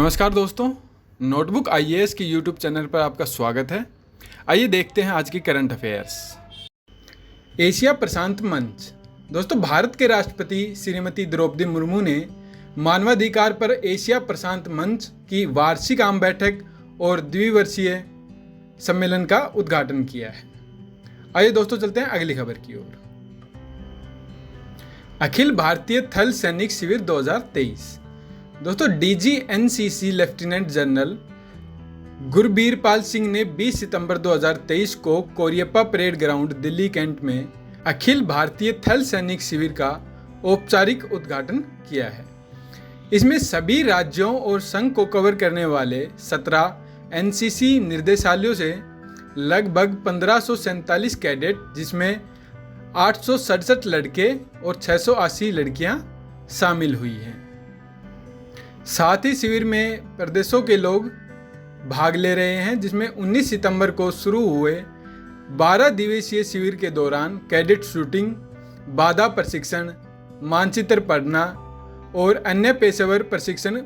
नमस्कार दोस्तों, notebook IAS की यूट्यूब चैनल पर आपका स्वागत है। आइए देखते हैं आज की करंट अफेयर्स। एशिया प्रशांत मंच। दोस्तों, भारत के राष्ट्रपति श्रीमती द्रौपदी मुर्मू ने मानवाधिकार पर एशिया प्रशांत मंच की वार्षिक आम बैठक और द्विवर्षीय सम्मेलन का उद्घाटन किया है। आइए दोस्तों चलते हैं अगली खबर की ओर। अखिल भारतीय थल सैनिक शिविर 2023। दोस्तों, DG NCC lieutenant general Gurbir Pal Singh ने 20 सितंबर 2023 को Cariappa parade ground Delhi cantt में अखिल भारतीय थल सैनिक शिविर का औपचारिक उद्घाटन किया है। इसमें सभी राज्यों और संघ को कवर करने वाले 17 एनसीसी निर्देशालयों से लगभग 1547 कैडेट, जिसमें 867 लड़के और 680 लड़कियां शामिल हुई हैं। साथ ही शिविर में प्रदेशों के लोग भाग ले रहे हैं, जिसमें 19 सितंबर को शुरू हुए 12 दिवसीय शिविर के दौरान कैडेट शूटिंग, बाधा प्रशिक्षण, मानचित्र पढ़ना और अन्य पेशेवर प्रशिक्षण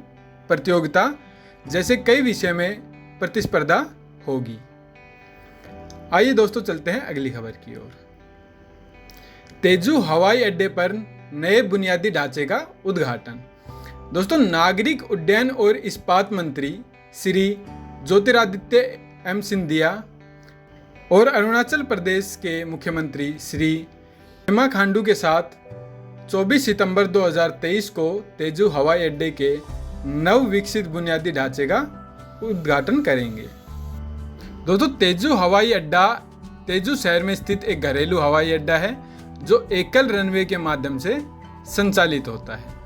प्रतियोगिता जैसे कई विषय में प्रतिस्पर्धा होगी। आइए दोस्तों चलते हैं अगली खबर की ओर। तेजू हवाई अड्डे पर नए बुनियादी ढांचे का उद्घाटन। दोस्तों, नागरिक उड्डयन और इस्पात मंत्री श्री ज्योतिरादित्य एम सिंधिया और अरुणाचल प्रदेश के मुख्यमंत्री श्री पेमा खांडू के साथ 24 सितंबर 2023 को तेजू हवाई अड्डे के नव विकसित बुनियादी ढांचे का उद्घाटन करेंगे। दोस्तों, तेजू हवाई अड्डा तेजू शहर में स्थित एक घरेलू हवाई अड्डा है जो एकल रनवे के माध्यम से संचालित होता है।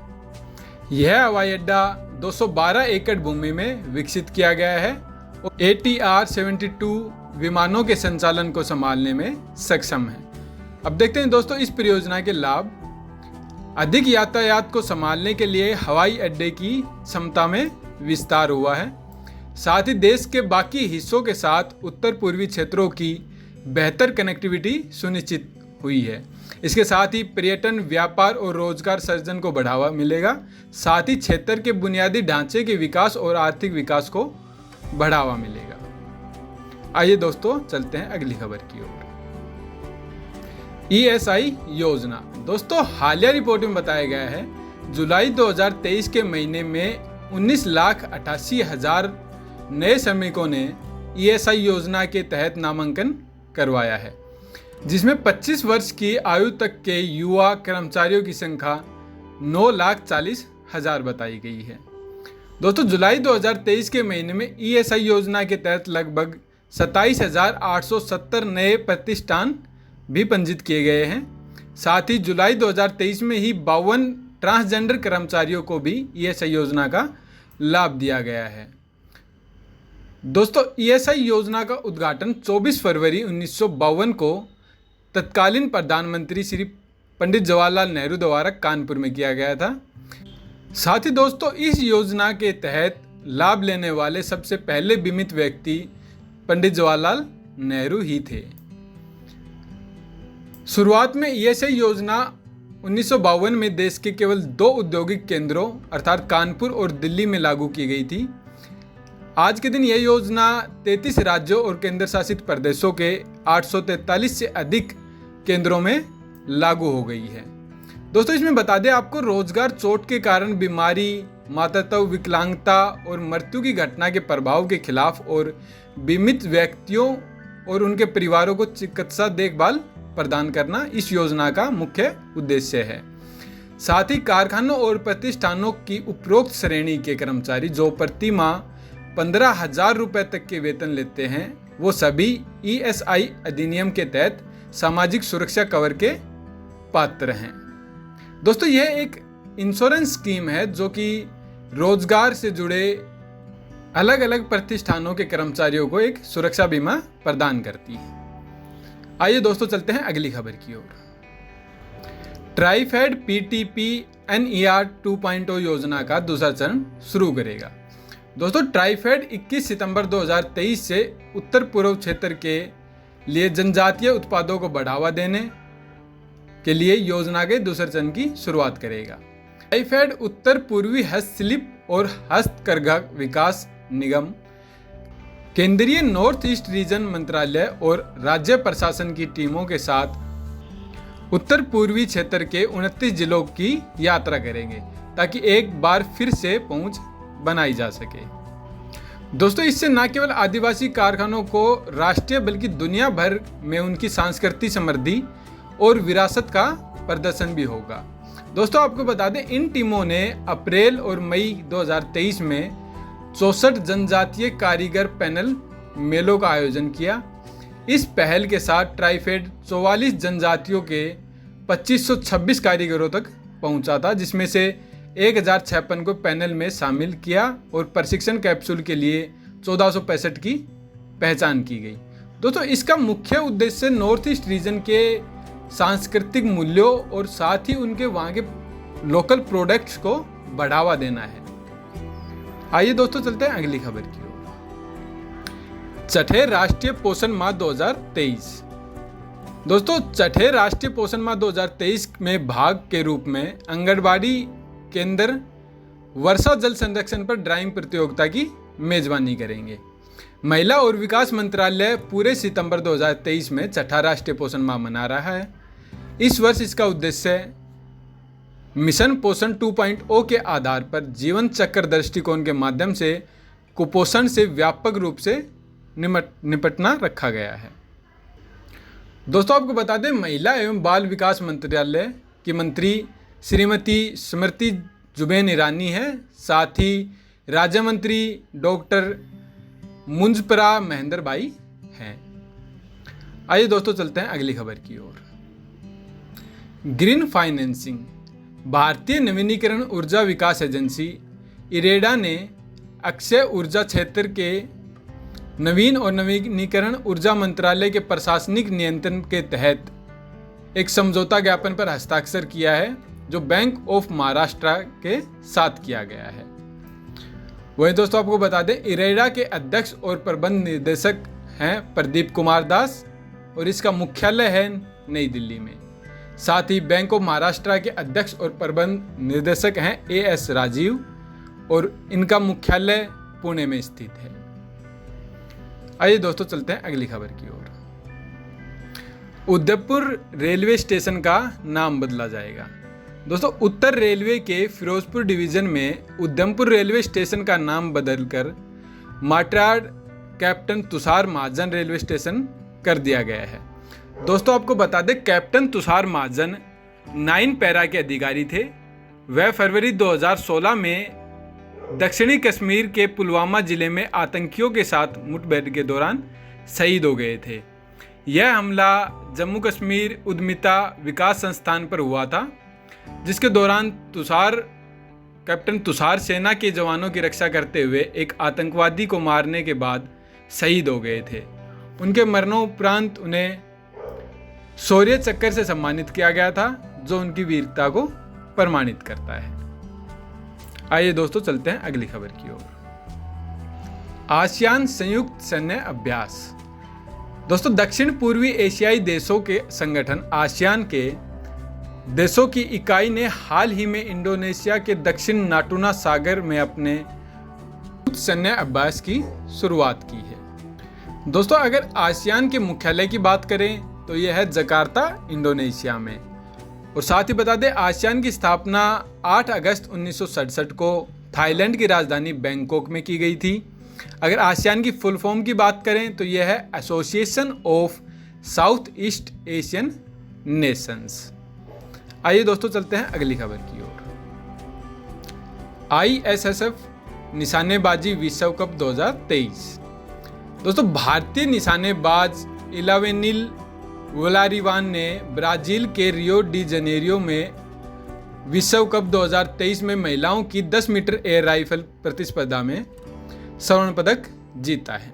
यह हवाई अड्डा 212 एकड़ भूमि में विकसित किया गया है और ATR 72 विमानों के संचालन को संभालने में सक्षम है। अब देखते हैं दोस्तों इस परियोजना के लाभ। अधिक यातायात को संभालने के लिए हवाई अड्डे की क्षमता में विस्तार हुआ है। साथ ही देश के बाकी हिस्सों के साथ उत्तर पूर्वी क्षेत्रों की बेहतर कनेक्टिविटी सुनिश्चित हुई है। इसके साथ ही पर्यटन, व्यापार और रोजगार सृजन को बढ़ावा मिलेगा। साथ ही क्षेत्र के बुनियादी ढांचे के विकास और आर्थिक विकास को बढ़ावा मिलेगा। आइए दोस्तों चलते हैं अगली खबर की ओर। ESI योजना। दोस्तों, हालिया रिपोर्ट में बताया गया है जुलाई 2023 के महीने में 19,88,000 नए श्रमिकों ने ESI योजना के तहत नामांकन करवाया है, जिसमें 25 वर्ष की आयु तक के युवा कर्मचारियों की संख्या 9,40,000 बताई गई है। दोस्तों, जुलाई 2023 के महीने में ESI योजना के तहत लगभग 27,870 नए प्रतिष्ठान भी पंजीकृत किए गए हैं। साथ ही जुलाई 2023 में ही 52 ट्रांसजेंडर कर्मचारियों को भी ESI योजना का लाभ दिया गया है। दोस्तों, ESI योजना का उद्घाटन 24 फरवरी 1952 को तत्कालीन प्रधानमंत्री श्री पंडित जवाहरलाल नेहरू द्वारा कानपुर में किया गया था। साथ ही दोस्तों, इस योजना के तहत लाभ लेने वाले सबसे पहले बीमित व्यक्ति पंडित जवाहरलाल नेहरू ही थे। शुरुआत में ESI योजना 1952 में देश के केवल 2 औद्योगिक केंद्रों अर्थात कानपुर और दिल्ली में लागू की गई थी। आज के दिन यह योजना 33 राज्यों और केंद्र शासित प्रदेशों के 843 से अधिक केंद्रों में लागू हो गई है। दोस्तों, इसमें बता दें आपको, रोजगार चोट के कारण बीमारी, मातृत्व, विकलांगता और मृत्यु की घटना के प्रभाव के खिलाफ और बीमित व्यक्तियों और उनके परिवारों को चिकित्सा देखभाल प्रदान करना इस योजना का मुख्य उद्देश्य है। साथ ही कारखानों और प्रतिष्ठानों की उपरोक्त श्रेणी के कर्मचारी जो प्रति माह 15,000 रुपये तक के वेतन लेते हैं, वो सभी ESI अधिनियम के तहत सामाजिक सुरक्षा कवर के पात्र हैं। दोस्तों, यह एक इंश्योरेंस स्कीम है जो कि रोजगार से जुड़े अलग अलग प्रतिष्ठानों के कर्मचारियों को एक सुरक्षा बीमा प्रदान करती है। आइए दोस्तों चलते हैं अगली खबर की ओर। ट्राइफेड PTP NER 2.0 योजना का दूसरा चरण शुरू करेगा। दोस्तों, ट्राइफेड 21 सितंबर 2023 से उत्तर पूर्व क्षेत्र के लिए जनजातीय उत्पादों को बढ़ावा देने के लिए योजना के दूसरे चरण की शुरुआत करेगा। ट्राइफेड उत्तर पूर्वी हस्तशिल्प और हस्तकरघा विकास निगम, केंद्रीय नॉर्थ ईस्ट रीजन मंत्रालय और राज्य प्रशासन की टीमों के साथ उत्तर पूर्वी क्षेत्र के 29 जिलों की यात्रा करेंगे ताकि एक बार फिर से पहुंच बनाई जा सके। दोस्तों, इससे न केवल आदिवासी कारखानों को राष्ट्रीय बल्कि दुनिया भर में उनकी सांस्कृतिक समृद्धि और विरासत का प्रदर्शन भी होगा। दोस्तों, आपको बता दें, इन टीमों ने अप्रैल और मई 2023 में 64 जनजातीय कारीगर पैनल मेलों का आयोजन किया। इस पहल के साथ ट्राइफेड 44 जनजातियों के 2526 कारीगरों तक पहुंचा था, जिसमें से 1056 को पैनल में शामिल किया और प्रशिक्षण कैप्सूल के लिए 1465 की पहचान की गई। दोस्तों, इसका मुख्य उद्देश्य नॉर्थ ईस्ट रीजन के सांस्कृतिक मूल्यों और साथ ही उनके वहाँ के लोकल प्रोडक्ट्स को बढ़ावा देना है। आइए दोस्तों, चलते हैं अगली खबर की ओर। छठे राष्ट्रीय पोषण माह 2023। दोस्तों, छठे राष्ट्रीय पोषण माह 2023 में भाग के रूप में आंगनबाड़ी केंद्र वर्षा जल संरक्षण पर ड्राइंग प्रतियोगिता की मेजबानी करेंगे। महिला और विकास मंत्रालय पूरे सितंबर 2023 में छठा राष्ट्रीय पोषण माह मना रहा है। इस वर्ष इसका उद्देश्य मिशन पोषण 2.0 के आधार पर जीवन चक्र दृष्टिकोण के माध्यम से कुपोषण से व्यापक रूप से निपटना रखा गया है। दोस्तों, आपको बता दें, महिला एवं बाल विकास मंत्रालय की मंत्री श्रीमती स्मृति जुबैन ईरानी है, साथ ही राज्य मंत्री डॉक्टर मुंजपरा महेंद्र भाई हैं। आइए दोस्तों, चलते हैं अगली खबर की ओर। Green financing. भारतीय नवीनीकरण ऊर्जा विकास एजेंसी इरेडा ने अक्षय ऊर्जा क्षेत्र के नवीन और नवीनीकरण ऊर्जा मंत्रालय के प्रशासनिक नियंत्रण के तहत एक समझौता ज्ञापन पर हस्ताक्षर किया है, जो बैंक ऑफ महाराष्ट्र के साथ किया गया है। वही दोस्तों, आपको बता दें, इरेडा के अध्यक्ष और प्रबंध निर्देशक हैं प्रदीप कुमार दास और इसका मुख्यालय है नई दिल्ली में। साथ ही बैंक ऑफ महाराष्ट्र के अध्यक्ष और प्रबंध निर्देशक हैं AS राजीव और इनका मुख्यालय पुणे में स्थित है। आइए दोस्तों, चलते हैं अगली खबर की ओर। उदयपुर रेलवे स्टेशन का नाम बदला जाएगा। दोस्तों, उत्तर रेलवे के फिरोजपुर डिवीजन में उधमपुर रेलवे स्टेशन का नाम बदलकर मार्टाड कैप्टन तुषार महाजन रेलवे स्टेशन कर दिया गया है। दोस्तों, आपको बता दें, कैप्टन तुषार महाजन 9 पैरा के अधिकारी थे। वह फरवरी 2016 में दक्षिणी कश्मीर के पुलवामा जिले में आतंकियों के साथ मुठभेड़ के दौरान शहीद हो गए थे। यह हमला जम्मू कश्मीर उद्यमिता विकास संस्थान पर हुआ था, जिसके दौरान कैप्टन तुषार सेना के जवानों की रक्षा करते हुए एक आतंकवादी को मारने के बाद शहीद हो गए थे। उनके मरणोपरांत उन्हें शौर्य चक्र से सम्मानित किया गया था, जो उनकी वीरता को प्रमाणित करता है। आइए दोस्तों, चलते हैं अगली खबर की ओर। आसियान संयुक्त सैन्य अभ्यास। दोस्तों, दक्षिण पूर्वी एशियाई देशों के संगठन आसियान के देशों की इकाई ने हाल ही में इंडोनेशिया के दक्षिण नाटुना सागर में अपने सैन्य अभ्यास की शुरुआत की है। दोस्तों, अगर आसियान के मुख्यालय की बात करें तो यह है जकार्ता, इंडोनेशिया में। और साथ ही बता दें, आसियान की स्थापना 8 अगस्त 1967 को थाईलैंड की राजधानी बैंकॉक में की गई थी। अगर आसियान की फुल फॉर्म की बात करें तो यह है association of south east Asian Nations. आइए दोस्तों, चलते हैं अगली खबर की ओर। ISSF निशानेबाजी विश्व कप 2023। दोस्तों, भारतीय निशानेबाज इलावेनिल वोलारिवान ने ब्राजील के रियो डी जनेरियो में विश्व कप 2023 में महिलाओं की 10 मीटर एयर राइफल प्रतिस्पर्धा में स्वर्ण पदक जीता है।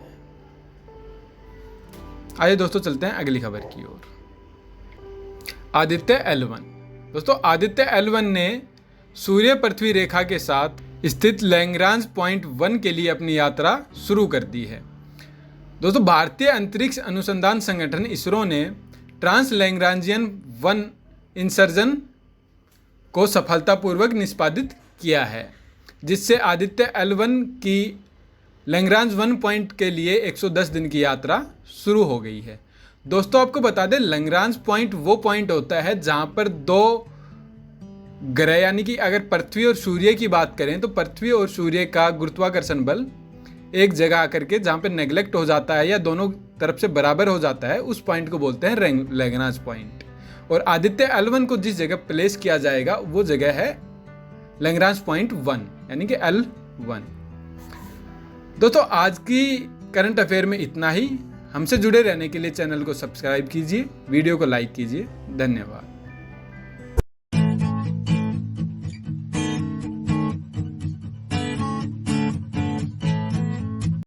आइए दोस्तों, चलते हैं अगली खबर की ओर। आदित्य L1। दोस्तों, आदित्य L1 ने सूर्य पृथ्वी रेखा के साथ स्थित लैग्रांज पॉइंट 1 के लिए अपनी यात्रा शुरू कर दी है। दोस्तों, भारतीय अंतरिक्ष अनुसंधान संगठन इसरो ने ट्रांस लैग्रांजियन 1 इंसर्जन को सफलतापूर्वक निष्पादित किया है, जिससे आदित्य L1 की लैग्रांज 1 पॉइंट के लिए 110 दिन की यात्रा शुरू हो गई है। दोस्तों आपको बता दें, लैग्रांज पॉइंट वो पॉइंट होता है जहां पर दो ग्रह, यानी कि अगर पृथ्वी और सूर्य की बात करें तो पृथ्वी और सूर्य का गुरुत्वाकर्षण बल एक जगह आकर के जहां पर नेग्लेक्ट हो जाता है या दोनों तरफ से बराबर हो जाता है, उस पॉइंट को बोलते हैं लैग्रांज पॉइंट। और आदित्य L1 को जिस जगह प्लेस किया जाएगा वो जगह है लैग्रांज पॉइंट 1, यानी कि L1। दोस्तों आज की करंट अफेयर में इतना ही। हमसे जुड़े रहने के लिए चैनल को सब्सक्राइब कीजिए, वीडियो को लाइक कीजिए। धन्यवाद।